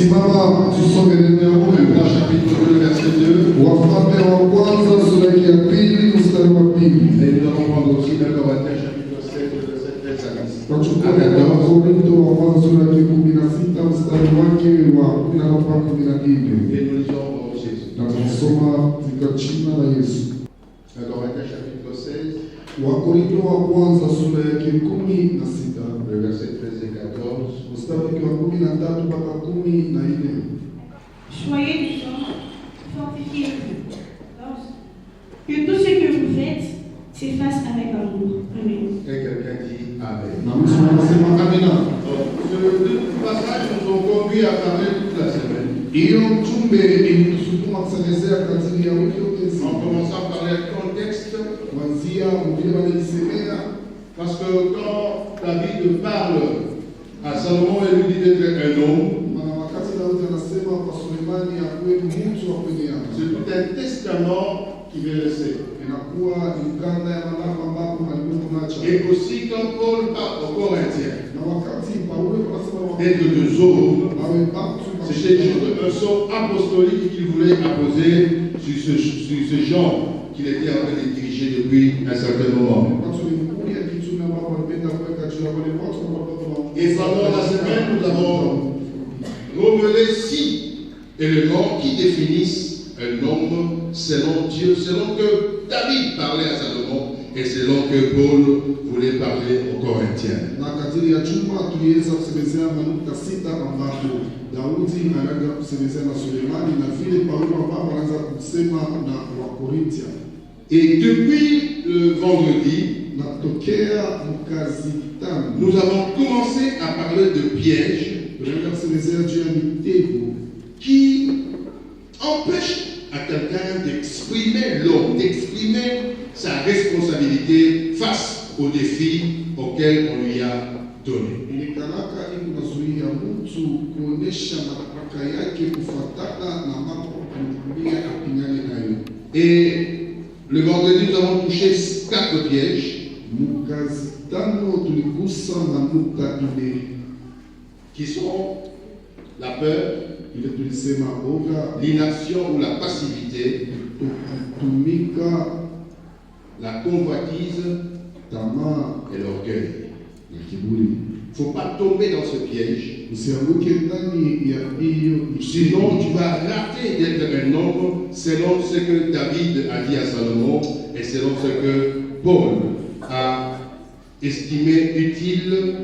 Simama tusome neno la Mungu. Chapitre 2, verset 2. Wafalme wa kwanza sura ya pili mstari wa pili. Et nous allons prendre aussi 1 Corinthiens chapitre 7, verset 13 à 10. Tachukua Wakorintho wa kwanza sura ya 16 mstari wake wa 14 mpaka 14. Et nous lisons au nom de Jésus. Na tunasoma katika jina la Yesu. 1 Corinthiens chapitre 16, Wakorintho wa kwanza sura ya 16 le verset 13 et 14. mstari wa 13 mpaka 14. Soyez du genre, fortifiez-vous. Que tout ce que vous faites s'efface avec amour. Amen. Et quelqu'un dit Amen. Na mtu anasema amina. Ce passage nous ont conduit à parler toute la semaine. Hiyo mjumbe ilitusukuma kusemezea katika wiki yote En nzima. commençant par le contexte, Kuanzia vile walisemea, parce que quand David parle à Salomon et lui dit d'être un homme, maana wakati Daudi anasema kwa Sulemani akuwe mtu wa kwenye anga. c'est tout un testament qu'il veut laisser. Inakuwa ni mkanda ya malaka ambapo malimwengu nacha. Et aussi quand Paul parle aux Corinthiens Na wakati Paulo anasema d'être deux hommes, wawe batu c'était juste un sceau apostolique qu'il voulait apposer sur ce genre qu'il était en train de diriger depuis un certain moment. Et pendant la semaine, nous avons relevé 6 éléments qui définissent un homme selon Dieu, selon que David parlait à Salomon et selon que Paul voulait parler aux Corinthiens. na kadiri ya chuma tuliweza kusemezea manukta 6 ambapo Daudi anaanza kusemezea na Sulemani na vile Paulo ambapo anaanza kusema na Wakorintia. Et depuis le vendredi, Na tokea mkazi tano nous avons commencé à parler de pièges tunaanza kusemezea juu ya mitego qui empêchent à quelqu'un d'exprimer l'homme, d'exprimer sa responsabilité face aux défis auxquels on lui a donné. ilikanaka inazuia mtu kuonesha madaraka yake kufuatana na mambo kumkumbia apingane nayo. Et le vendredi, nous avons touché 4 pièges Mkazi tano tuligusa manukta 4 qui sont la peur, ile tulisema oga, l'inaction ou la passivité, kutumika, la convoitise tamaa et l'orgueil. na kiburi. Il ne faut pas tomber dans ce piège. Usianguke ndani ya hiyo Sinon, tu vas rater d'être un homme selon ce que David a dit à Salomon et selon ce que Paul a estimé utile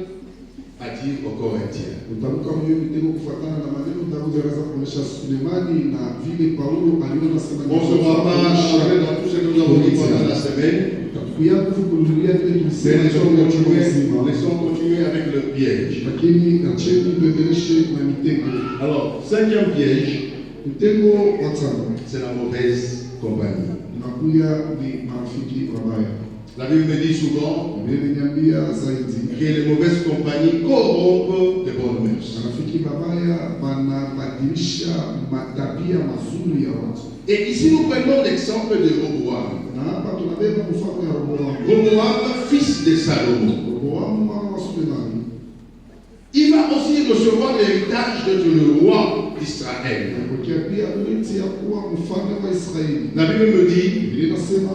à dire aux Corinthiens. utaruka mwenye mitego kufuatana na maneno Daudi anaweza kuonesha Sulemani na vile Paulo aliona sana. On ne va pas entrer dans tout ce que nous avons dit pendant la semaine. Tutakuya kufunulia vile Mais tulisema laissons continuer avec le piège. lakini acheni tuendeleshe na mitego. Alors, 5e piège, Mtego wa tano c'est la mauvaise compagnie. unakuya ni marafiki wabaya. La Bible me dit souvent Imeniambia zaidi que les mauvaises compagnies corrompent de bonnes mœurs. marafiki babaya wanabadilisha matabia mazuri ya watu. Et ici, nous prenons l'exemple de Roboam. Na hapa tunabeba mfano ya Roboamu. Roboam, fils de Salomon. Roboamu mwana wa Sulemani. Il va aussi recevoir l'héritage d'être le roi d'Israël. Napokea pia urithi ya kuwa mfalme wa Israeli. La Bible me dit Biblia inasema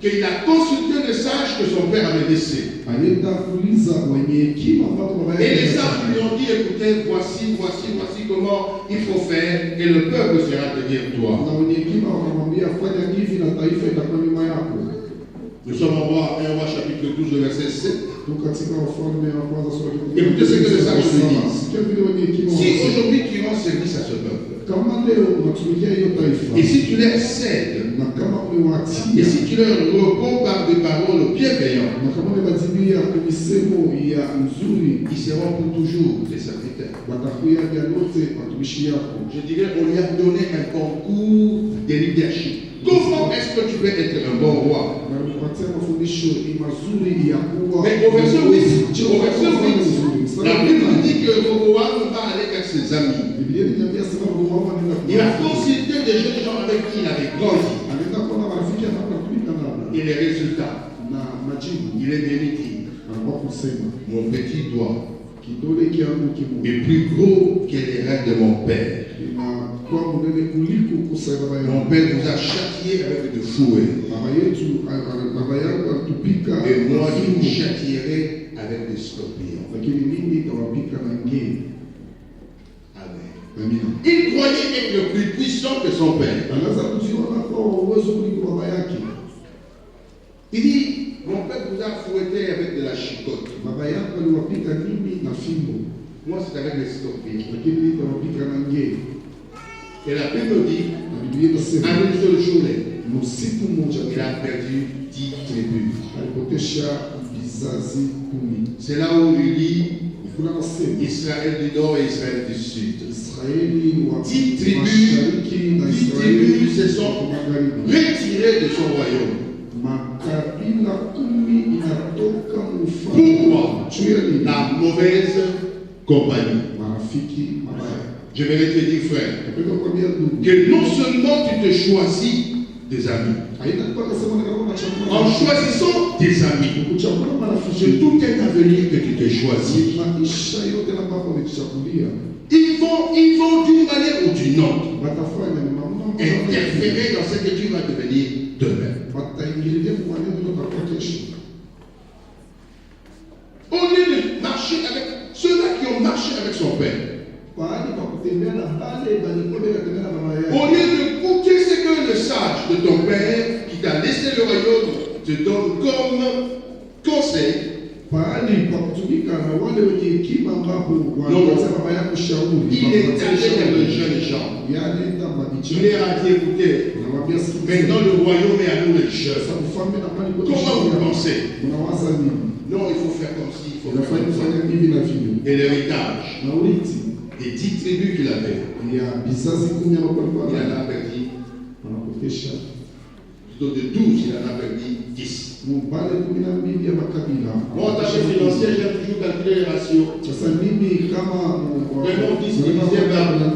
qu'il a consulté les sages que son père avait laissés. alienda kuuliza wenye hekima ambao baba Et yake les sages lui ont dit, écoutez, voici comment il faut faire et le peuple sera derrière toi. na wenye hekima wakamwambia fanya hivi na taifa itakuwa nyuma yako. Nous sommes en roi, 1 roi chapitre 12, le verset 7. Tuko katika Wafalme wa kwanza sura ya 12. Écoutez ce que les sages lui disent. Sikia vile wenye hekima Si wanasema. aujourd'hui tu rends service à ce peuple, Kama leo unatumikia hiyo taifa et si tu leur cèdes, na kama et umewatia si tu leur réponds par des paroles bienveillantes, na kama umebadhilia kwa misemo ya nzuri, ils seront pour toujours des serviteurs. watakuya vya yote watumishi yako. Je dirais, on lui a donné un concours de leadership. Comment est-ce que tu peux être un bon roi? Na kupatia mafundisho ni mazuri ya kuwa. Mais au verset 8, la Bible dit que Roboam va aller avec ses amis. Biblia inaniambia sema Roboamu anaenda Il a consulté des jeunes gens avec qui il avait grandi. anaenda kuona marafiki anapotumika nao Et les résultats, na majibu il est bien dit, anakuwa kusema mon petit doigt, kidole kyangu kimoja est plus gros que les règles de mon père. inakuwa munene kuliko kosa ya baba Mon yangu. père vous a châtié avec de fouet. Baba yangu alitupika Et moi, na je vous fimbo, châtierai avec des scorpions. lakini mimi nitawapika na ngee. Amen. Amina. Il croyait être plus puissant que son père. Anaweza kujiona kwa uwezo kuliko baba yake. Il dit, mon père vous a fouetté avec de la chicotte. Baba yangu aliwapika nini na fimbo, Moi, c'est avec les scorpions. lakini nitawapika na ngee. Et la Bible nous dit, Na Biblia inasema en une seule journée, usiku mmoja il a perdu 10 tribus. alipotesha vizazi 10. C'est là où il dit Kuna nasema Israël du nord et Israël du sud. Israeli wa 10 tribus, mashariki na 10 Israeli tribus se sont wa magharibi. retirées de son royaume. Makabila 10 inatoka Pourquoi? mfano juu ya nini? La mauvaise compagnie. Marafiki mabaya. Je vais te dire, frère, Napenda kuambia ndugu, que non seulement tu te choisis des amis, haina mpaka sema ni kama unachagua en choisissant des amis, kuchagua c'est marafiki. tout un avenir que tu te choisis. Maisha yote na mambo umejichagulia Ils vont d'une manière ou d'une autre watafanya ni mambo interférer dans ce que tu vas devenir demain. wataingililia kwa maneno utakuwa kesho. Au lieu de marcher avec ceux-là qui ont marché avec son père, Pahali pa kutembea na bale balikuwa bekatembea na baba au yake. lieu d'écouter ce que le sage de ton père qui t'a laissé le royaume te donne comme conseil, Pahali pa kutumika na wale wenye hekima ambapo wanaanza baba yako shauri. il est allé vers le jeune Jean. Yaani Il tambabichi. leur a dit, écoutez, Unamwambia siku maintenant le royaume est à nous les jeunes. sasa ufalme na mali kwa Comment vous pensez? unawaza nini? Non, il faut faire comme ci, il faut faire Unafanya comme ça. kufanya hivi na vile. Et l'héritage Na uliti des 10 tribus qu'il avait, ya bizazi 10 hapo il alikuwa en a perdu, wanapotesha plutôt de 12, il en a perdu 10. mbale 12 ya makabila. Moi, en tant que financier, j'ai toujours calculé les ratios. Sasa mimi kama Vraiment 10 divisé par 12,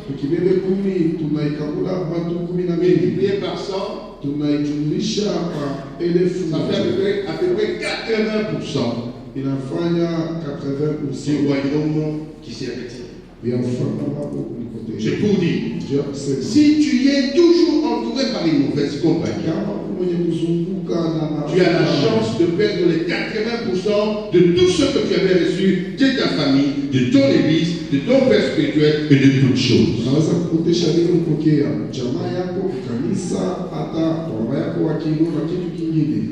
tukibebe 10 tunaikabula watu 12 multiplié par 100, tunaijumlisha kwa 1000 ça fait à peu près 80% inafanya 80% du royaume qui s'est retiré. ya ufalme wako ulikotesha. C'est pour dire, Je kusema si tu es toujours entouré par une mauvaise compagnie, kama mwenye kuzunguka na tu as la chance de perdre les 80% de tout ce que tu avais reçu de ta famille, de ton église, de ton père spirituel et de toutes choses. unaweza kupotesha nini kupokea jamaa yako, kanisa, hata baba yako wa kiroho na kitu kingine.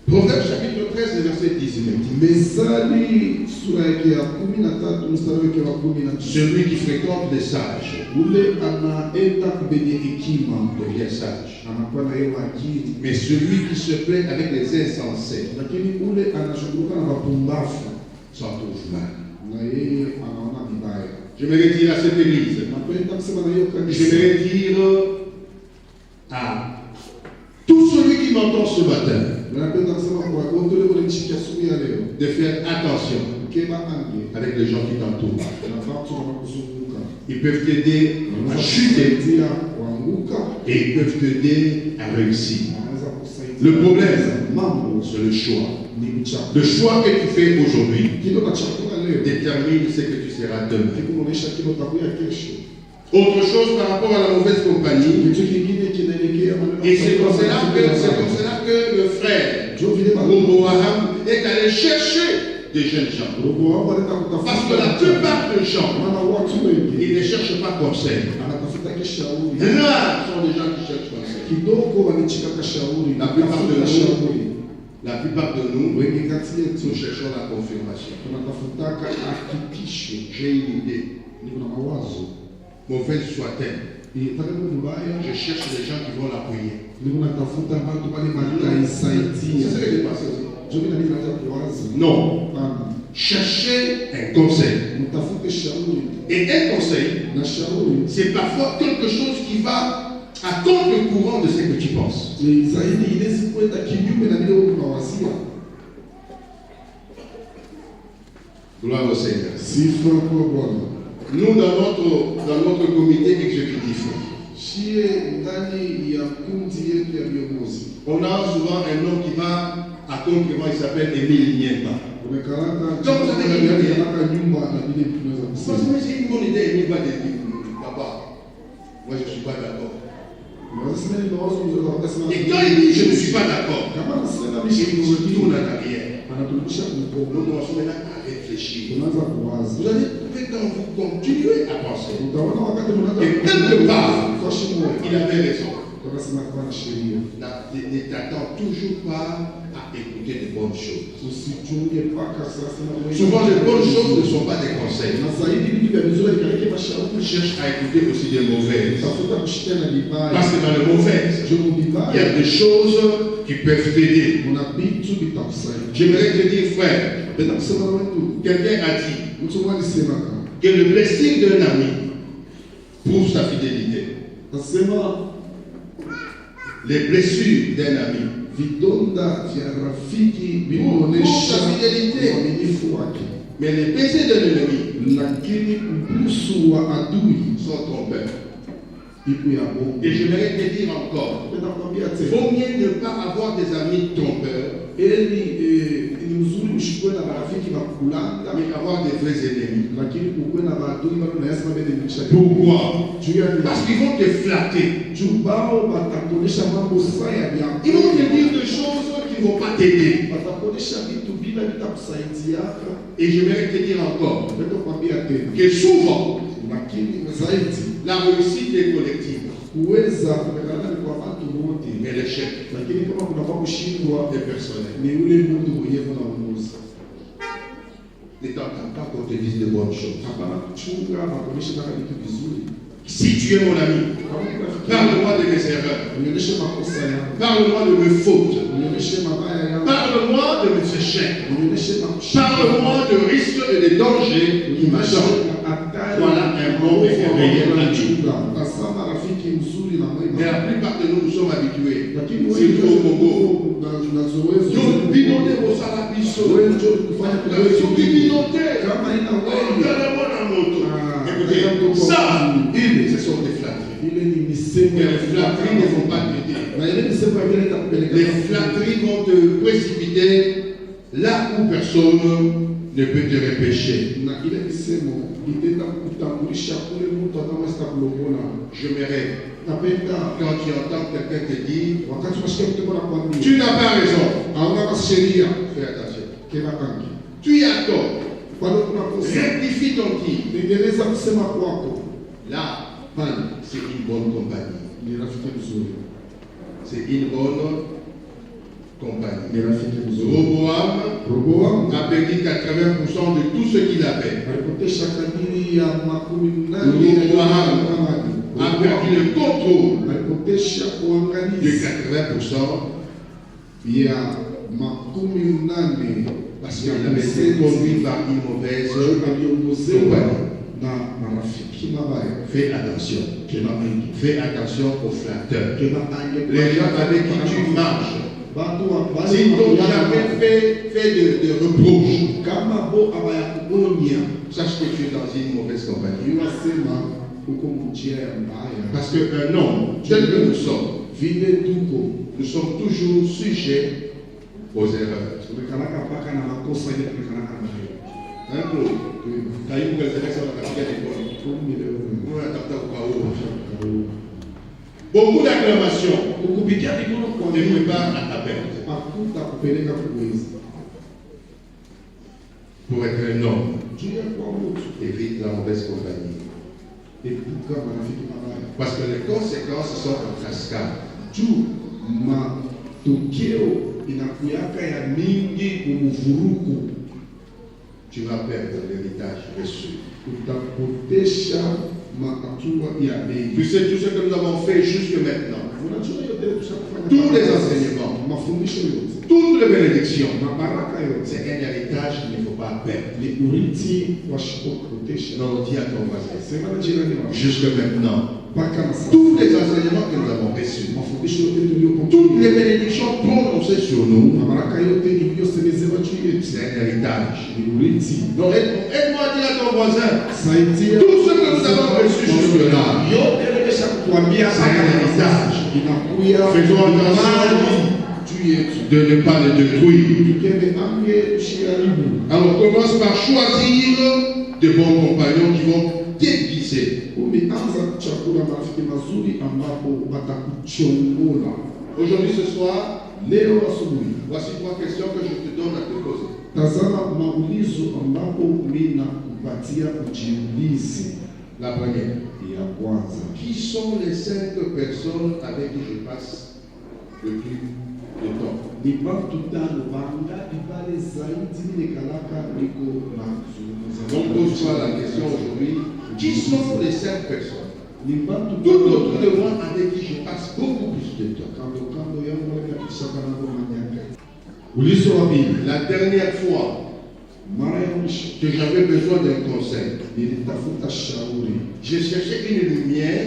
Proverbe chapitre 13, verset 18. Mezali sura yake ya 13 mstari wake wa 19. Celui qui fréquente les sages Ule anaenda kubenye hekima devient sage. anakuwa na yeye akili, Mais celui qui se plaît avec les insensés lakini ule anashughulika na wapumbavu s'en trouve mal. na yeye anaona vibaya. Je me retire à cette église. Napenda kusema na hiyo Je kanisa, me retire à tout celui qui m'entend ce matin napenda kusema kwa wote wale wananishika asubuhi ya leo, de faire attention kema ange avec les gens qui t'entourent. na watu wanakuzunguka, Ils peuvent t'aider à chuter kusaidia kuanguka, et ils peuvent t'aider à réussir. wanaweza kusaidia. Le problème, mambo c'est le choix. ni mchako. Le choix que tu fais aujourd'hui Kile unachagua leo détermine ce que tu seras demain. kikuonesha kile utakuwa kesho. Autre chose par rapport à la mauvaise compagnie, Kitu kingine kinaelekea maneno. et c'est comme cela que le frère Ndio vile Roboam est allé chercher des jeunes gens. Roboamu anaenda Parce que la kutafuta plupart des gens, maana watu wengi ils ne cherchent pas conseil. anatafuta kishauri. Rares sont les gens qui cherchent conseil. Kidogo wanachika kashauri. La plupart de nous, shauri. la plupart de nous, Wengi kati yetu nous cherchons la confirmation. tunatafutaka hakikisho. J'ai une idée, Niko na mawazo. mauvaise soit-elle. Itaka ni mbaya. Je cherche les gens qui vont l'appuyer. Niko natafuta watu wale C'est mataisaidia. ce que j'ai passé aussi. Ndio mimi ninaanza kuwaza. Non, Hapana. chercher un conseil. Mtafute shauri. Et un conseil, Na shauri c'est parfois quelque chose qui va à contre-courant de ce que tu penses. ni zaidi inaweza kwenda kinyume na vile wewe unawazia. Gloire au Seigneur. Sifa kwa Bwana. Nous, dans notre comité exécutif, Shie ndani ya kundi yetu ya viongozi on a souvent un homme qui va à concurrent, il s'appelle Émile Niemba. Umekalaka Donc, vous avez chakula dit- kalaka nyumba na vile tunaweza Parce kusema. que c'est une bonne idée, Émile va te dire, papa, moi je ne suis pas d'accord. Unaweza sema ni mawazo mzuri kwa kusema. Et quand il dit je ne suis pas d'accord, Kama nasema il mishi nous retourne en arrière. anaturudisha Nous mkono. commençons maintenant à réfléchir. Tunaanza kuwaza. Vous allez trouver quand vous continuez à penser. Utaona wakati mnaanza Et quelque part, kwa shimo. il avait raison. Tunasema kwa na sheria. Ne t'attends toujours pas à écouter de bonnes choses. Usichunge mpaka sasa na wewe. Souvent, les bonnes choses ne sont pas des conseils. Na zaidi vitu vya vizuri kaleke mashauri. On cherche à écouter aussi des mauvaises. Tafuta kushikia na vibaya. Parce que dans les mauvaises, Je mu il y a vibaya. des choses qui peuvent t'aider. Kuna vitu vitakusaidia. J'aimerais te dire, frère, Penda kusema na wetu. quelqu'un a dit Mtu mmoja alisema kama que le blessing d'un ami prouve sa fidélité. nasema Les blessures d'un ami vidonda vya rafiki vinaonyesha uaminifu wake, mais les baisers d'un ennemi lakini mbusu wa adui sont trompeurs. ipo ya bongo. Et j'aimerais te dire encore, Penda kuambia il tena, vaut mieux ne pas avoir des amis trompeurs, ni mzuri ushikwe na marafiki wa kulanga, mais avoir des vrais ennemis. lakini ukuwe na maadui bado lazima bende mlisha. Pourquoi? Juu ya nini? Parce qu'ils vont te flatter. Juu bao watakuonyesha mambo saya ya Ils vont te dire des choses qui ne vont pas t'aider. watakuonyesha vitu bila vitakusaidia. Et j'aimerais te dire encore Penda kuambia tena, que souvent, lakini zaidi la réussite est collective, kuweza kumekalana ni kwa watu wote, mais l'échec lakini kama kunakuwa kushindwa est personnel. ni ule mtu mwenyewe na uongozi. Ne t'entends pas qu'on te dise de bonnes choses. Hapana kuchunga na kuonyesha kama vitu vizuri. Si tu es mon ami, Kama kuna rafiki, parle-moi de mes erreurs. unionyeshe makosa yangu, Parle-moi de mes fautes. unionyeshe mabaya yangu, Parle-moi de mes échecs. unionyeshe makushinda, Parle-moi de risques et de dangers qui m'attendent. Voilà un bon et un réel ami. Tazama rafiki mzuri na Mais mwema. la plupart de nous, nous sommes habitués. Lakini Surtout au Congo. na zoezi Nous binômes au salabiso. wewe ndio kufanya Soki binoté. kama ina wewe Regardez-moi la moto. Ah, Écoutez, ça, ce sont des flatteries. ile ni misemo Mais ya les flatteries ne vont pas t'aider. na ile misemo ya vile itakupeleka Les flatteries vont te précipiter là où personne ne peut te repêcher. na ile misemo itaenda kutambulisha kule mtu atamweza kulokola. J'aimerais, Napenda quand tu entends quelqu'un te dire, wakati unasikia mtu kwa nakwambia tu n'as pas raison, hauna sheria fais attention. kila kangi Tu as tort, bado kuna kosa, rectifie ton tir. niendeleza kusema kwako Là, pale c'est une bonne compagnie. ni rafiki mzuri, C'est une bonne compagnie. ni rafiki mzuri. Roboam Roboamu a perdu 80% de tout ce qu'il avait. alipotesha kadiri ya makumi nane Roboam a perdu le contrôle alipotesha de uangalizi 80% ya makumi nane parce qu'il avait été conduit par une mauvaise aliongozewa compagnie. na marafiki mabaya. Fais attention. Fais attention aux flatteurs. Les Les gens avec qui tu marches, batu s'ils t'ont jamais fait de reproches, kama bo abayakuonya sache que tu es dans une mauvaise compagnie. iwasema uko mjia ya mbaya, Parce qu'un homme, tel que nous sommes, vile tuko nous sommes toujours sujets aux erreurs. tumekalaka mpaka na makosa ile tumekalaka nayo. Hein, Claude? Karibu katika sana katika l'école. Kumi leo On attend au chaos. Beaucoup d'acclamations ukupitia mikono kwa te Mungu préparent à ta perte. akuta kupeleka kuwezi Pour être un homme, juu ya kwa mtu évite la mauvaise compagnie. epuka marafiki mabaya, Parce que les conséquences sont en cascade. juu matokeo inakuyaka ya mingi kumuvuruku, Tu vas perdre l'héritage reçu. utapotesha mahatua ya Tu bei. sais tout ce que nous avons fait jusque maintenant. Unajua yote tushakufanya, Tous les enseignements, mafundisho yote toutes les bénédictions, na baraka yote c'est un héritage qu'il ne faut pas perdre. ni urithi wa shipokotesha. Non, dis à ton voisin. Sema na jirani wako Jusque maintenant, mpaka na sasa, tous les enseignements que nous avons reçus, mafundisho yote toutes tuliyopokea les bénédictions prononcées sur nous, na baraka yote iliyosemezewa juu yetu c'est un héritage. ni urithi. Donc, aide-moi à dire à ton voisin, Saidia tout ce que nous avons reçu jusque-là, yote nimesha kukuambia c'est un héritage. inakuya Faisons attention mali juu yetu de ne pas le détruire. tukende ange tushiharibu. Alors commence par choisir de bons compagnons qui vont t'aiguiser. Umeanza kuchagua marafiki mazuri ambapo watakuchongola. Aujourd'hui, ce soir, Leo asubuhi voici 3 questions que je te donne à te poser. tazama maulizo ambapo mina kupatia ujiulize. La première. Ya kwanza, Qui sont les 5 personnes avec qui je passe le plus de temps? ni watu tano wangapi pale zaidi nimekalaka niko na kuzungumza. Donc pose-toi la question aujourd'hui. Qui sont les 5 personnes Ni watu tout tano autour de moi avec qui je passe beaucoup plus de temps? kando kando yangu wale kishaka na manyaka. Ulizo wa pili, La dernière fois mara ya mwisho que j'avais besoin d'un conseil, nilitafuta shauri, je cherchais une lumière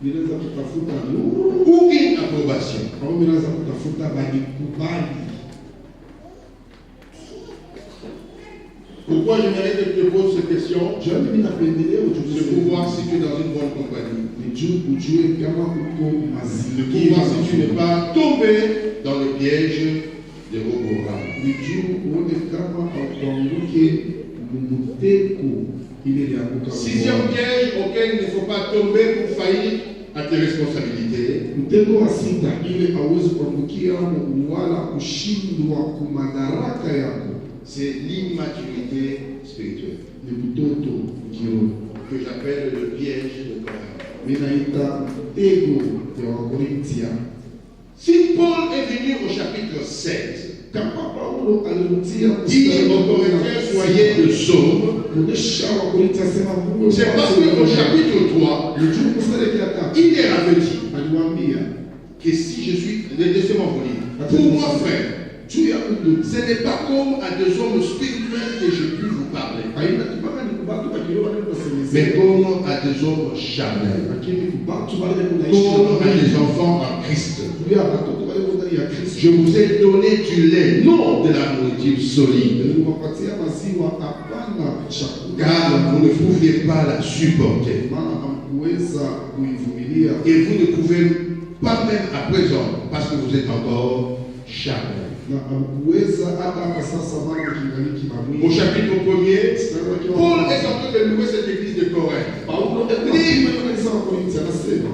niliweza kutafuta nuru ou une approbation. au niliweza kutafuta banikubali. Pourquoi j'aimerais que tu te poses cette question? Jambo ninapendelea C'est ujuzi pour voir si tu es dans une bonne compagnie. ni juu ujue kama uko Pour mazingira voir si tu n'es pas tombé dans le piège de Roboram. ni juu uone kama haukuanguke mumuteko ile ilianguka. Sixième piège auquel il ne faut pas tomber pour faillir à tes responsabilités. Mtego wa sita ile hauwezi kuangukia wala kushindwa kumadaraka yako C'est l'immaturité spirituelle ni mtoto kiroho. que j'appelle le piège de Corinthe. Minaita mtego ya Wakorintia. Si Paul est venu au chapitre 16, Kama Paulo alirudia dit aux Corinthiens, soyez de somme, kuonesha Wakorintia sema Mungu, c'est parce qu'au chapitre 3, ni juu mstari ya tatu il est revêtu aliwaambia que si je suis, laissez-moi vous lire, pour moi frère, juu ya ndugu ce n'est pas comme à des hommes spirituels que je puis vous parler, aina kibaka ni kubatu bakiroho wale tunasemezea, mais comme à des hommes charnels, lakini kubatu wale tunaishi comme à des enfants en Christ. pia watoto wale ndani ya Kristo. Je vous ai donné du lait, non de la nourriture solide, Niliwapatia maziwa, hapana chakula, car vous ne pouviez pas la supporter. maana hamkuweza kuivumilia, Et vous ne pouvez pas même à présent, parce que vous êtes encore charnel. na hamkuweza hata hapa sasa, maana kingaliki na Au mwili. chapitre 1er, Paul est en train de louer cette église de Corinthe. Paulo ndiye kanisa wa Korinthi anasema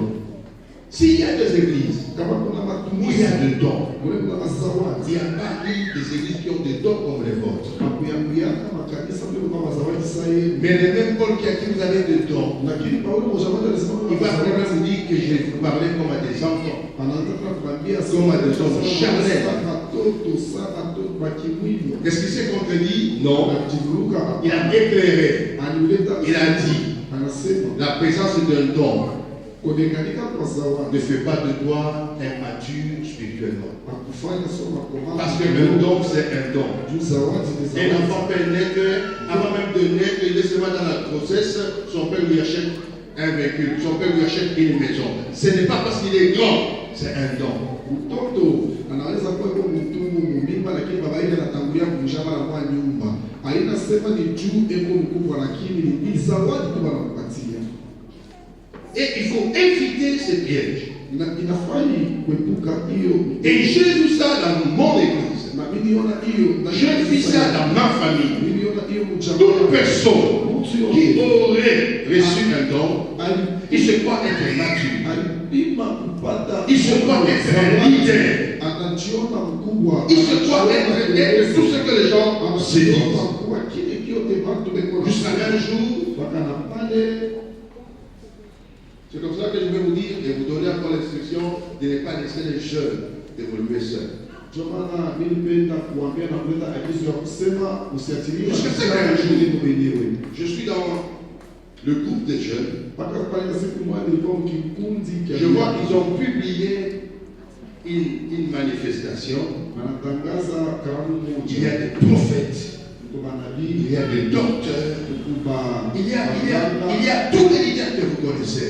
S'il y a des églises kama kuna où il y matumizi a de dons, kule kuna mazawadi il n'y a pas eu des églises qui ont des dons comme les vôtres. akuambia kama kanisa ndio kwa mazawadi sasa hivi, Mais le même Paul qui a dit vous avez des dons, lakini Paulo mmoja alisema il va quand même vous dire que je vais vous parler comme à des enfants. anaanza kuambia Kama watoto charnel. watoto sana watoto wa kimwili. Est-ce qu'il s'est contredit? Non. Anajivuruga, Il a éclairé. anileta, Il a dit, anasema la présence d'un don kuonekanika kwa zawadi ne fait pas de toi immature spirituellement. akufanya soma komanda, Parce que le don, c'est un don. juu zawadi ni Un zawadi. enfant peut naître, avant même de naître, il est seulement dans la grossesse, son père lui achète un véhicule, son père lui achète une maison. Ce n'est pas parce qu'il est grand, c'est un don. Mtoto anaweza kuwa kwa mtumbu mumimba, lakini baba yake anatangulia kumshamba na kwa nyumba. Haina sema ni juu eko mkubwa, lakini ni zawadi tu wanakupatia. Et il faut éviter ces pièges. Inafai kuepuka hiyo. Et j'ai vu ça dans mon église. Na miliona hiyo. J'ai vu ça dans ma famille. Miliona hiyo mjamaa. Toute personne qui aurait reçu un don, il se croit être mature. Alipima kupata. Il se croit être un leader. Anajiona mkubwa. Il se croit être tout ce que les gens se disent. Jusqu'à un jour, c'est comme ça que je vais vous dire et vous donner encore l'instruction de ne pas laisser les jeunes évoluer seuls. Je suis dans le groupe des jeunes. Je vois qu'ils ont publié une manifestation. Il y a des prophètes. Il y a des docteurs. Il y a tous les leaders que vous connaissez.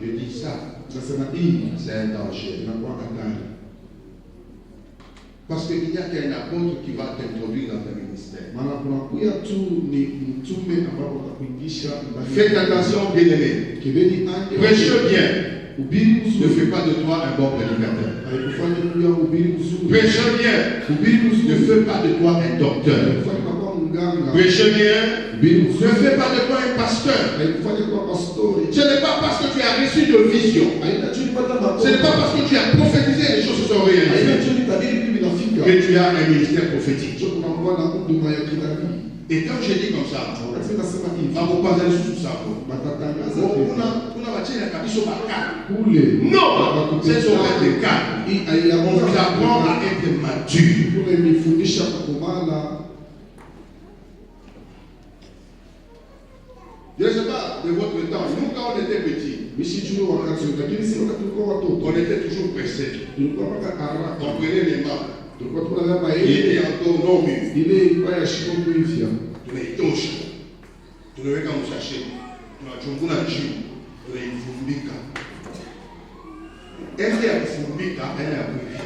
Je dis ça. C'est un danger. Parce qu'il n'y a qu'un apôtre qui va t'introduire dans un ministère. Faites attention, bien-aimés. Prêchez bien. Ubiri ne mzuri fait pas de toi un bon prédicateur. haikufanya kuwa ubiri mzuri. Prêche bien, Ubiri ne mzuri fait pas de toi un docteur. haikufanya kuwa mganga. Prêche bien, Ubiri ne mzuri fait pas de toi un pasteur. haikufanya kuwa pastori. Ce n'est pas parce que tu as reçu de vision. Haina juu nipata Ce n'est pas parce que tu as prophétisé les choses se sont haina réalisées juu nitabiri vitu vinafika. que tu as un ministère prophétique. Sio kunakuwa na huduma ya kinabii. Et quand je dis comme ça, Wakati nasema hivi on va pas sous ça. batatangaza On a bâti la cabine au bacard. kule. Non, c'est sur le cas. Hii On haiyaona t'apprend à être mature. kule nifundisha kukomana. Je ne sais pas de votre temps. Nous, quand on était petits, Mishijue wakati lakini si wakati tulikuwa watoto. on était toujours pressés. Tulikuwa mpaka haraka. On prenait les mains. Tulikuwa tunalala Il était ile encore non mûr. ile ilikuwa ya shiko kuivya. Tunaitosha, tunaweka msashe, tunachunguna juu, tunaifumbika. Embe ya kufumbika aina ya kuivya.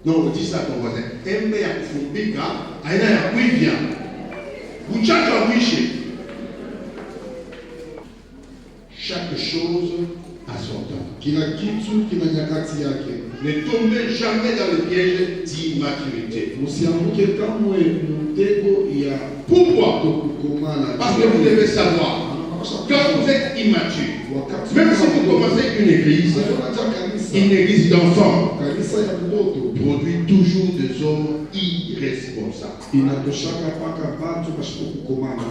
Non, dis ça à ton voisin. Embe ya kufumbika aina ya kuivya. Mchacho wa mwishe. Chaque chose a son temps. Kila kitu kina nyakati yake. Ne tombez jamais dans le piège d'immaturité. Usianguke kamwe mtego ya Pourquoi? kukomana. Parce que vous devez savoir, quand vous êtes immature, Wakati même si vous commencez une église, une église d'enfants kanisa ya mtoto produit toujours des hommes irresponsables. inatoshaka mpaka batu bashiko kukomana.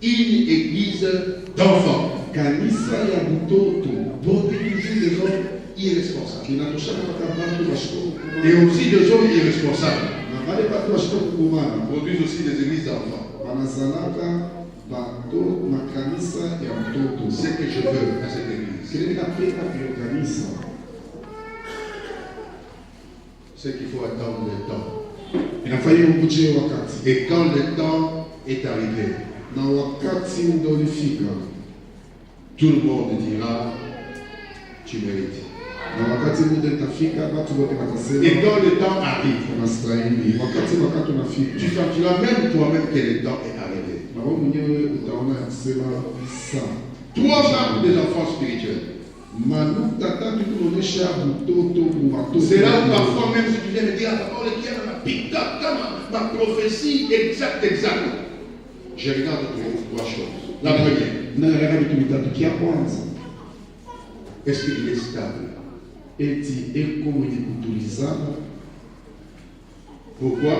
Une église d'enfants Kanisa ya mtoto produit toujours des hommes irresponsables. inatoshaka mpaka batu bashiko kukomana. Et aussi des hommes irresponsables Na wale batu bashiko kukomana produisent aussi des églises d'enfants. wanazalaka bato makanisa ya mtoto. Ce que je veux à cette église, Kile ninapenda hiyo kanisa c'est qu'il faut attendre le temps. inafanya ungojee wakati, Et quand le temps est arrivé, na wakati ndio ulifika, tout le monde dira, tu mérites. na wakati muda itafika, watu wote Et watasema quand le temps arrive, unastahili. Wakati unafika, tu sentiras même toi-même que le temps est arrivé. na wewe mwenyewe utaona ya kusema saa Trois marques des enfants spirituels. manuta tatu kuonyesha mtoto mu C'est là où watoto. parfois même si tu viens me dire, ah, papa, qui est ma pick-up, ma prophétie exacte. Je regarde trois choses. La première, Naangalia vitu vitatu. Kia kwanza, est-ce qu'il est stable? eti eko mwenye kutulizana. Pourquoi?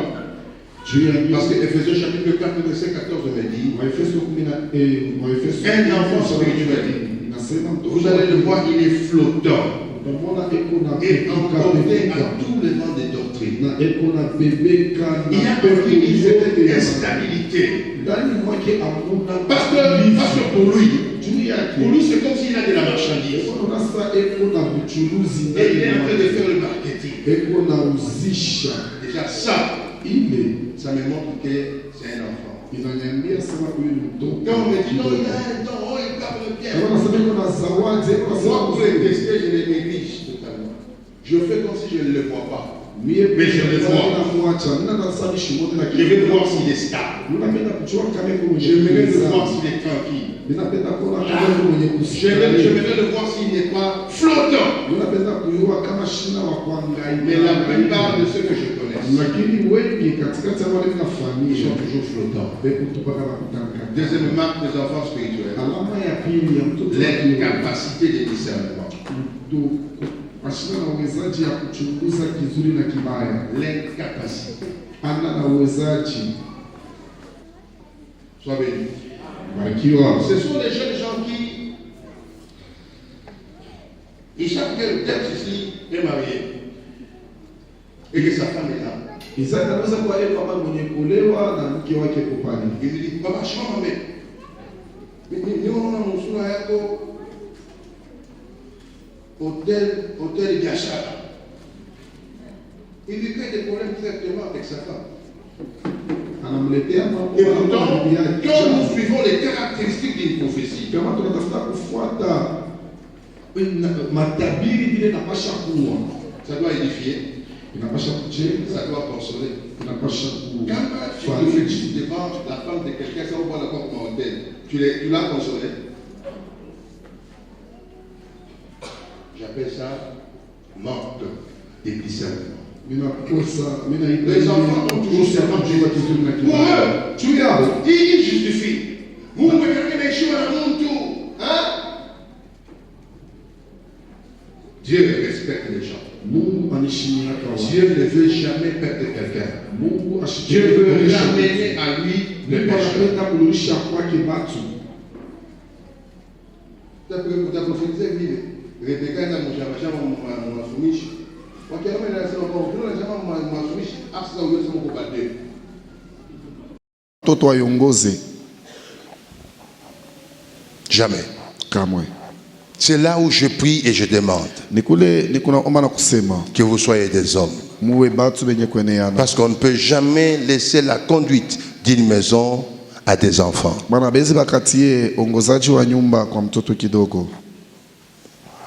Juu ya Parce que nini? Ephésiens chapitre 4, verset 14 me dit, Waefeso 10 Un enfant spirituel. inasema mtoto vous allez le voir, il est flottant utamwona eko na et emporté bebeka à tous les vents des doctrines. na eko na bebeka Il y a na pour lui une certaine ya instabilité. ndani mwake amuna Parce que pour lui juu c'est comme s'il a de la marchandise. unaona sasa eko na buchuluzi Et il est en train de ndani faire le marketing. eko na uzisha Déjà ça, ile ça me montre que c'est un enfant. inanyambia sema huyu ni mtoto. Quand on me dit non, il y a un don, oh, il parle bien. Kama nasema iko na zawadi, iko na Moi, zawadi. pour les tester, je les néglige totalement. Je fais comme si je ne le vois pas. Mie Mais je le vois. namwacha. Nina nasali shimote na Je vais voir s'il est stable. Ninapenda kujua kama iko mwenye J'aimerais le kuuliza. voir s'il est tranquille. Ninapenda kuona kama iko mwenye J'aimerais kusikia. le voir s'il n'est pas flottant. Ninapenda kujua kama shina wa kuangaika. Mais la plupart de ceux que je connais, Lakini wengi katikati ya wale ils nafanyia sont toujours flottants. kutupaka na kutanka. Deuxième marque des enfants spirituels, Alama ya pili ya mtoto l'incapacité de discernement. ashina na uwezaji ya kuchunguza kizuri na kibaya. L'incapacité. Ana na uwezaji. Sois béni. Barikiwa. Ce sont des jeunes gens qui, ils savent que le texte ici est marié et que sa femme est là. Isaka anaweza kuwa yeye kama mwenye kuolewa na mke wake kupani. Il lui dit, Papa, shamba mame. Ni unaona msura yako hôtel biashara. Il lui crée des problèmes directement avec sa femme. Anamletea mambo Et pourtant, ya bibi yake. quand nous suivons les caractéristiques d'une prophétie, Kama tunatafuta kufuata matabiri vile inapasha kuwa, ça doit édifier, inapasha kujenga, ça doit consoler. inapasha Quand tu prophétises devant la femme de quelqu'un, ça va voir la porte monter. Tu l'as consolé. J'appelle ça manque de discernement. Les Les enfants ont toujours serment Dieu. Pour eux, tu es justifie. Vous pouvez faire des choses à mon tour. Hein? Dieu respecte les gens. Dieu ne veut jamais perdre quelqu'un. Dieu veut ramener à lui le pécheur. Tu as prophétisé, Rebecca est mon soumise. Toto ayongoze Jamais. kamwe. C'est là où je prie et je demande Nikuna omana kusema que vous soyez des hommes. muwe batu benye kweneana. Parce qu'on ne peut jamais laisser la conduite d'une maison à des enfants. Bana bezi bakatie ongozaji wa nyumba kwa mtoto kidogo.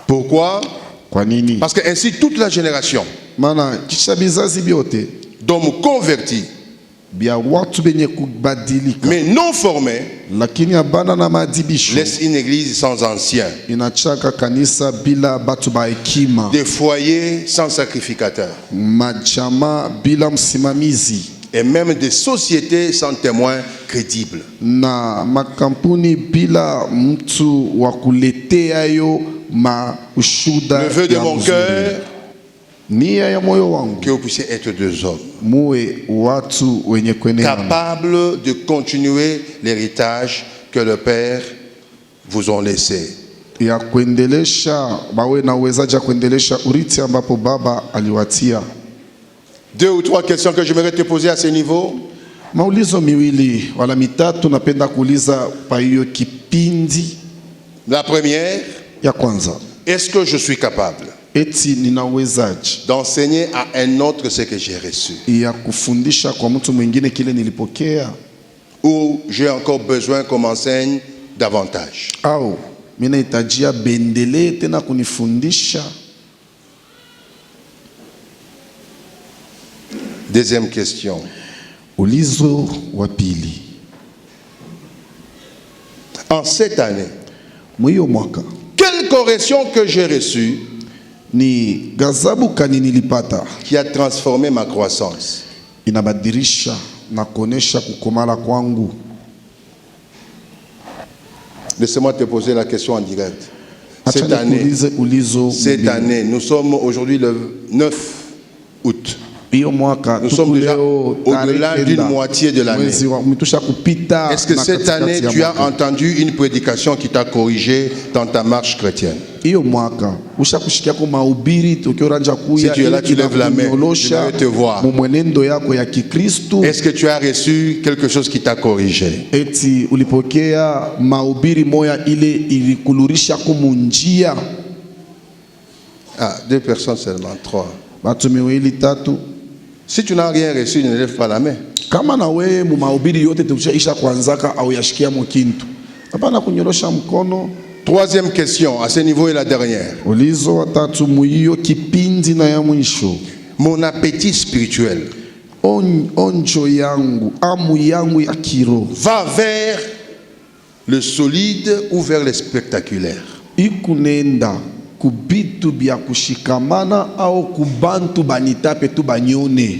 Pourquoi? Kwa nini? Parce que ainsi toute la génération Maana kisha bizazi byote d'hommes convertis bia watu benye kubadilika mais non formés lakini abana na maadibisho laissent une église sans anciens, inachaka kanisa bila batu ba hekima, des foyers sans sacrificateur majama bila msimamizi et même des sociétés sans témoins crédibles. na makampuni bila mtu wa kuletea yo ushuda. Le vœu de mon cœur, Nia ya moyo wangu que vous puissiez être deux hommes muwe watu wenye kweneana, capables de continuer l'héritage que le Père vous ont laissé. ya kuendelesha, bawe na uwezaji ya kuendelesha urithi ambapo baba aliwatia. 2 ou 3 questions que j'aimerais te poser à ce niveau. Maulizo miwili wala mitatu napenda kuuliza pa hiyo kipindi. La première, Ya kwanza, est-ce que je suis capable eti nina uwezaji d'enseigner à un autre ce que j'ai reçu? ya kufundisha kwa mtu mwingine kile nilipokea, Ou j'ai encore besoin qu'on m'enseigne davantage? au mina hitajia bendele tena kunifundisha? Deuxième question. Ulizo wa pili, En cette année, mwiyo mwaka quelle correction que j'ai reçue ni gazabu kani nilipata qui a transformé ma croissance? inabadilisha na kuonesha kukomala kwangu? Laissez-moi te poser la question en direct. Acha nikuulize ulizo Cette mbili. année, nous sommes aujourd'hui le 9 août. Hiyo mwaka Nous sommes déjà leo au-delà tarehe d'une kenda, moitié de l'année. mwezi wa umetusha kupita. Est-ce que na cette katikati année, ya tu as mwaka. entendu une prédication qui t'a corrigé dans ta marche chrétienne? Hiyo mwaka usha kushikia kwa mahubiri tukioranja kuya, Si tu es là, tu lèves la main. Je vais te voir. mwenendo yako ya Kikristo. Est-ce que tu as reçu quelque chose qui t'a corrigé? Eti ulipokea mahubiri moya ile ilikulurisha kumunjia? Ah, 2 personnes seulement, 3. Batu miwili tatu. Si tu n'as rien reçu, ne lève pas la main. Kama na wewe mu mahubiri yote tulishaisha kwanzaka au yashikia mkintu, hapana kunyorosha mkono. Troisième question, à ce niveau est la dernière. Ulizo wa tatu muhiyo kipindi na ya mwisho. Mon appétit spirituel Onjo yangu, amu yangu ya kiro va vers le solide ou vers le spectaculaire? ikunenda kubitu bya kushikamana au kubantu banitape tu banyone?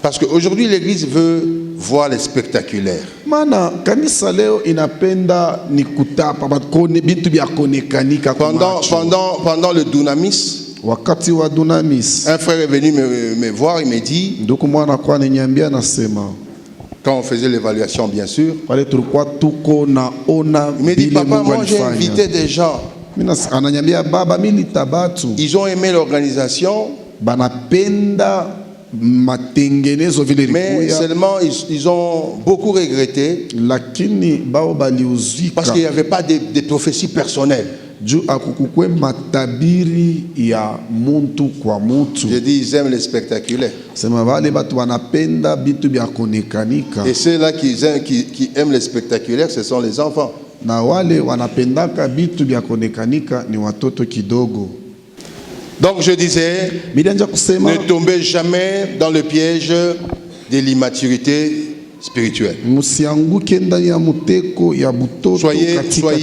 Parce qu'aujourd'hui, l'Église veut voir les spectaculaires. Mana kanisa leo inapenda ni kutapa bakone bitu bya konekanika Pendant le dunamis, wakati wa dunamis. un frère est venu me voir, il me dit, Ndugu mwana kwa niambia nasema quand on faisait l'évaluation bien sûr, pale tulikuwa tuko naona il me dit, vile papa, Mungu moi j'ai invité alifanya. des gens, Ananyambia baba, mimi nitabatu ils ont aimé l'organisation, banapenda matengenezo vile mais likuya, seulement ils ont beaucoup regretté lakini bao baliuzika parce qu'il n'y avait pas de prophéties personnelles. juu akukukwe matabiri ya muntu kwa mutu. J'ai dit, ils aiment les spectaculaires. Sema vale batu wanapenda bitu bya konekanika, Et ceux-là qui aiment les spectaculaires, ce sont les enfants. na wale wanapendaka bitu bya konekanika ni watoto kidogo. Donc je disais, Milianja kusema ne tombez jamais dans le piège de l'immaturité spirituel. Musianguke ndani ya muteko ya butoto katika kiroho.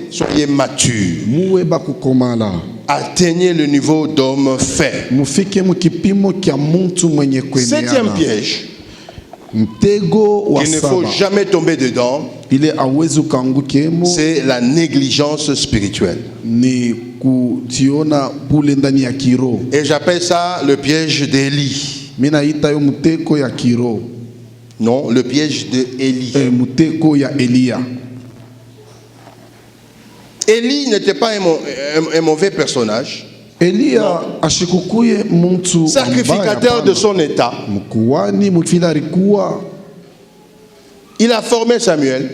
Soyez mature. Muwe bakukomala. Atteignez le niveau d'homme fait. Mufike mukipimo kya muntu mwenye kweneana. Septième piège. Mtego wa Il ne faut saba. jamais tomber dedans. Ile awezi ukangukemo. C'est la négligence spirituelle. Ni kutiona bule ndani ya kiroho. Et j'appelle ça le piège d'Élie. Mina ita yo muteko ya kiroho. Non, le piège de Élie. Muteko ya Elia. Élie n'était pas un mauvais personnage. Elia ashikukuye muntu Sacrificateur de son état. Mkuwani mukila alikuwa Il a formé Samuel.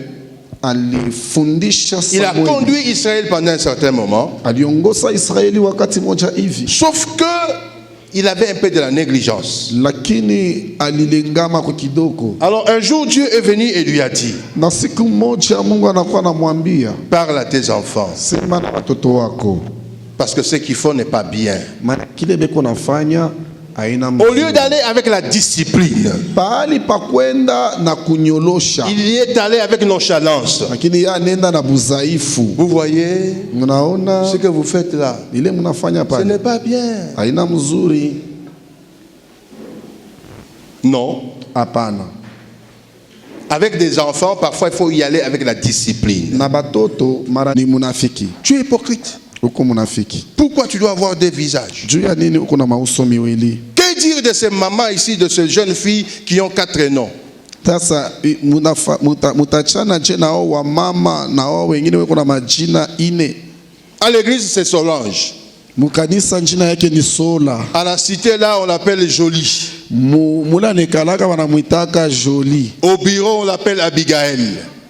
Alifundisha Il a Samuel. conduit Israël pendant un certain moment. Aliongoza Israeli wakati moja hivi. Sauf que il avait un peu de la négligence. Lakini alilengama kwa kidogo. Alors un jour Dieu est venu et lui a dit, Na siku moja Mungu anakuwa anamwambia, parle à tes enfants, sema na watoto wako. parce que ce qu'ils font n'est pas bien. Maana kile beko nafanya haina Au mzuri. lieu d'aller avec la discipline, Pahali pa kwenda na kunyolosha. il y est allé avec nonchalance. Lakini ya nenda na buzaifu. Vous voyez Mnaona ce que vous faites là, ile mnafanya ce pale. n'est pas bien. Haina mzuri. Non. Hapana. Avec des enfants, parfois il faut y aller avec la discipline. Na batoto mara ni munafiki. Tu es hypocrite. Uko munafiki. Pourquoi tu dois avoir deux visages? Juu ya nini uko na mauso miwili? Que dire de ces mamans ici, de ces jeunes filles qui ont 4 noms? Sasa mutachana je nao wa mama na wao wengine weko na majina ine. À l'église, c'est Solange. Mukanisa njina yake ni Sola. À la cité, là, on l'appelle Jolie. Mula nekalaka wanamuitaka Jolie. Au bureau, on l'appelle Abigail.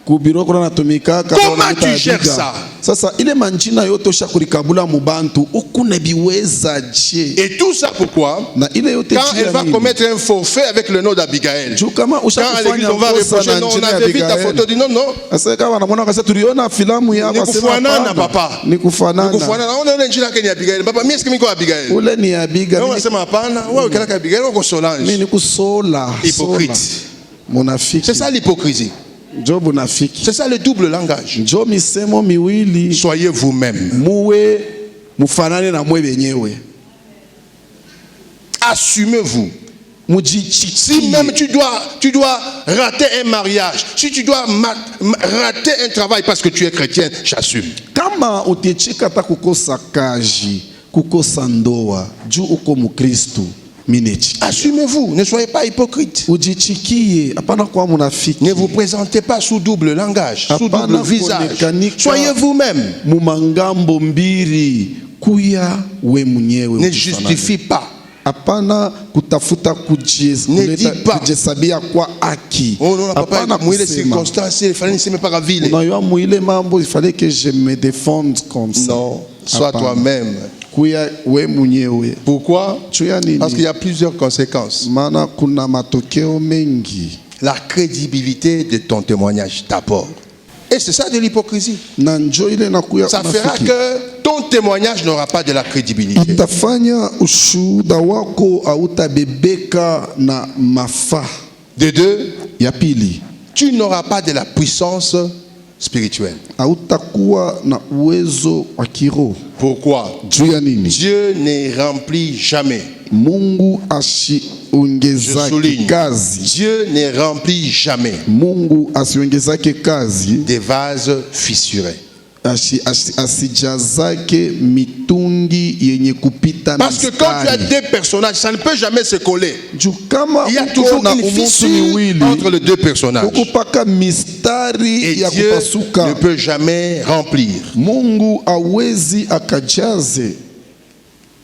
Kubiro kuna natumikaka. Comment tu cherches ça? Sasa ile manjina yote ushakurikabula mubantu ukune biweza je. Et tout ça pourquoi? Na ile yote Quand elle va commettre un forfait avec le nom d'Abigail. Kama Quand à l'église, on va reprocher, non, on avait vu ta photo, dit non, non. Sasa kama wanamwona kasa tuliona filamu yako Nikufanana papa. Nikufanana. Nikufanana. On a njina Kenya Abigail. Papa, mimi sikimi kwa Abigail. Ule ni Abigail. On sema hapana, wewe kaka Abigail uko Solange. Mimi nikusola. Hypocrite. Munafiki. C'est ça l'hypocrisie. Njo munafiki. C'est ça le double langage. Njo misemo miwili. Soyez vous-même. Muwe mufanane na mwe wenyewe. Assumez-vous. Si même tu dois rater un mariage, si tu dois rater un travail parce que tu es chrétien, j'assume. Kama utechika ta kukosa kaji, kukosa ndoa, juu uko mukristo, minechi. Assumez-vous, ne soyez pas hypocrite. Ujichikie, apana kwa munafiki. Ne vous présentez pas sous double langage, sous double visage. Soyez vous-même. Mumangambo mbiri, kuya we mwenyewe. Ne justifie pas. Apana kutafuta kujihesabia kwa haki. Oh non, papa, mouille les circonstances, il fallait ne s'aimer pas la ville. Unayua mouille mambo, il fallait que je me défende comme ça. Non, sois toi-même. Kuya we mwenyewe. Pourquoi? Parce qu'il y a plusieurs conséquences. Maana kuna matokeo mengi. La crédibilité de ton témoignage d'abord. Et c'est ça de l'hypocrisie. Ça fera que ton témoignage n'aura pas de la crédibilité. De deux, tu n'auras pas de la puissance spirituelle. Pourquoi? Dieu n'est rempli jamais. Je souligne, Dieu n'est rempli jamais des vases fissurés. Parce que quand tu as deux personnages, ça ne peut jamais se coller. Il y a toujours une fissure entre les deux personnages. Et Dieu ne peut jamais remplir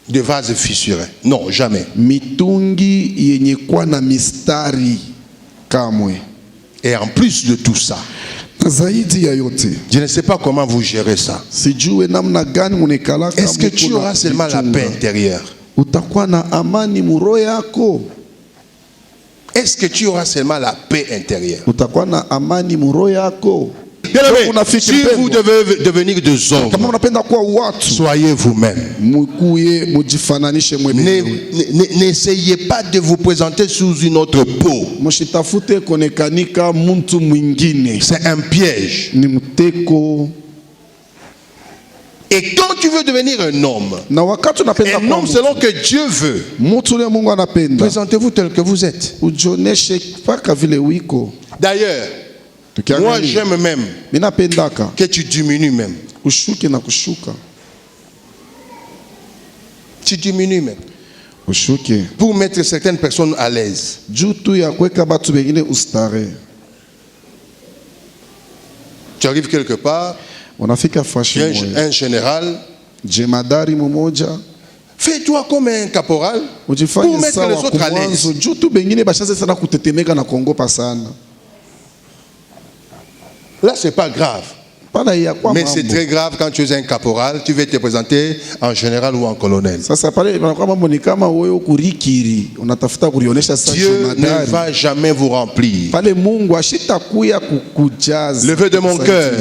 de vases fissurés. Non, jamais. Et en plus de tout ça, je ne sais pas comment vous gérez ça. Est-ce que tu auras seulement la paix intérieure? Est-ce que tu auras seulement la paix intérieure? Bien-aimés, Unafiki si mpendwa. vous devez devenir des hommes, Kama unapenda kuwa watu, soyez vous-même. mukuye mujifananishe mwenyewe. N'essayez pas de vous présenter sous une autre peau. Mshitafute konekanika mtu mwingine. C'est un piège. Ni mteko. Et quand tu veux devenir un homme, Na wakati unapenda un kuwa homme selon que Dieu veut, mtu ule Mungu anapenda, présentez-vous tel que vous êtes. ujioneshe paka vile wiko. D'ailleurs, moi Tukiangalia, j'aime même mimi napendaka que tu diminues même. ushuke na kushuka. Tu diminues même. Ushuke. Pour mettre certaines personnes à l'aise. Juu tu ya kuweka batu wengine ustare. Tu arrives quelque part, Unafika fashi il y a moja. un général, Jemadari mmoja. fais-toi comme un caporal pour Ujifanye mettre les sawa autres à kumwanzo. l'aise. Juu tu bengine bashaze sana kutetemeka na kuongopa sana. Là, c'est pas grave. Pana ya kwa Mais c'est mambo. très grave quand tu es un caporal, tu veux te présenter en général ou en colonel. Sasa pale panakuwa mambo ni kama wewe kurikiri, unatafuta kurionesha sasa Dieu ne jemadari. va jamais vous remplir. Pale Mungu ashitakuya kukujaza. Le vœu de mon cœur,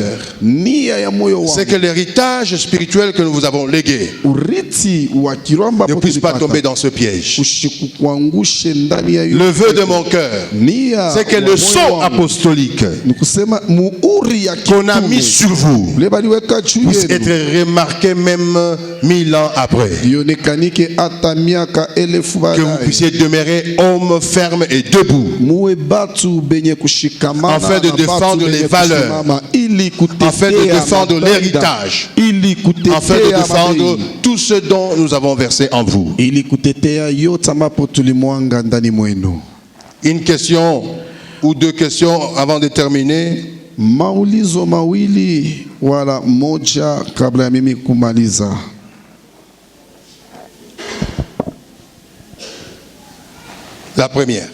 nia ya moyo c'est que wangu, l'héritage spirituel que nous vous avons légué urithi wa kiroho ne ambapo puisse pas tulipata, tomber dans ce piège. usikukuangushe ndani ya Le vœu de mon cœur, nia c'est que wa le moyo sceau wangu. apostolique Ni kusema muuri ya qu'on a mis kitume sur vous ule baliweka juu puisse yenu être remarqué même 1000 ans après. ionekanike hata miaka 1000 Que vous baadaye. puissiez demeurer homme ferme et debout, Muwe batu benye kushikamana afin de na batu défendre benye les valeurs, kusimama, ili kutetea afin de défendre mapenda, l'héritage, ili kutetea afin de défendre mabei, tout ce dont nous avons versé en vous. ili kutetea yote ambapo tulimwanga ndani mwenu. Une question ou deux questions avant de terminer. Maulizo mawili wala moja kabla ya mimi kumaliza. La première.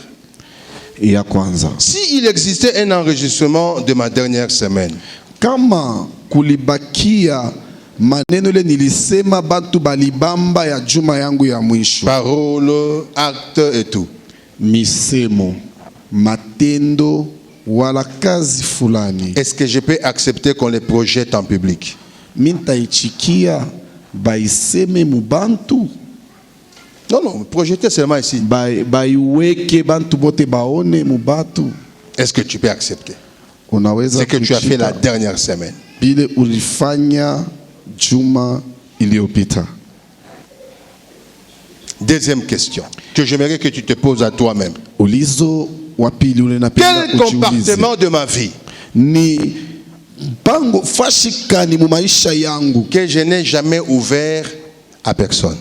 Ya kwanza, S'il existait un enregistrement de ma dernière semaine, kama kulibakia maneno ile nilisema batu balibamba ya juma yangu ya mwisho, paroles, actes et tout, misemo, matendo wala kazi fulani, est-ce que je peux accepter qu'on les projette en public? mintaichikia baiseme mubantu, Non, non, projeter seulement ici. baiweke bantu bote baone mubatu. Est-ce que tu peux accepter? Unaweza C'est que tu as fait la kuchika dernière semaine. bile ulifanya juma iliyopita. Deuxième question que j'aimerais que tu te poses à toi-même. Ulizo wa pili ule napenda Quel ujiulize, compartiment de ma vie ni mpango fashikani mu maisha yangu que je n'ai jamais ouvert à personne?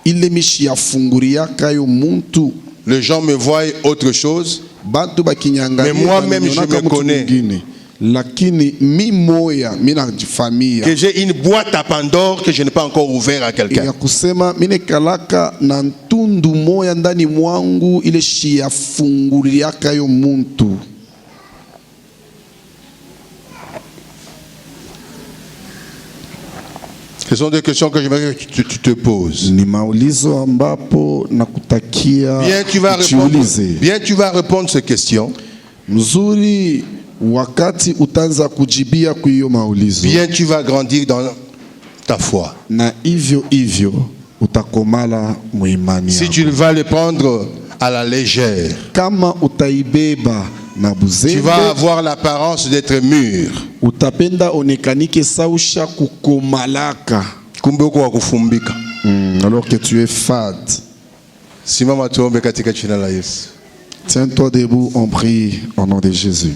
ile mishi yafunguriaka yo muntu Les gens me voient autre chose, batu bakinyangalia, Mais moi-même, je banionaka me mtu connais. mwingine. Lakini mi moya mi najifamia que j'ai une boîte à Pandore que je n'ai pas encore ouvert à quelqu'un. ya kusema mine kalaka na ntundu moya ndani mwangu ile shi yafunguriaka yo muntu. Ce sont des questions que j'aimerais que tu te poses. Ni maulizo ambapo nakutakia ujiulize. Bien tu vas répondre ces questions. Mzuri wakati utaanza kujibia kwa hiyo maulizo. Bien tu vas grandir dans ta foi. Na hivyo hivyo utakomala muimani Si yako. tu vas le prendre à la légère, Kama utaibeba na tu buzembe, vas avoir l'apparence d'être mûr. utapenda onekanike sausha kukomalaka. Kumbe uko wa kufumbika. Alors que tu es fade. Simama tuombe katika jina la Yesu. Tiens-toi debout, on prie au nom de Jésus.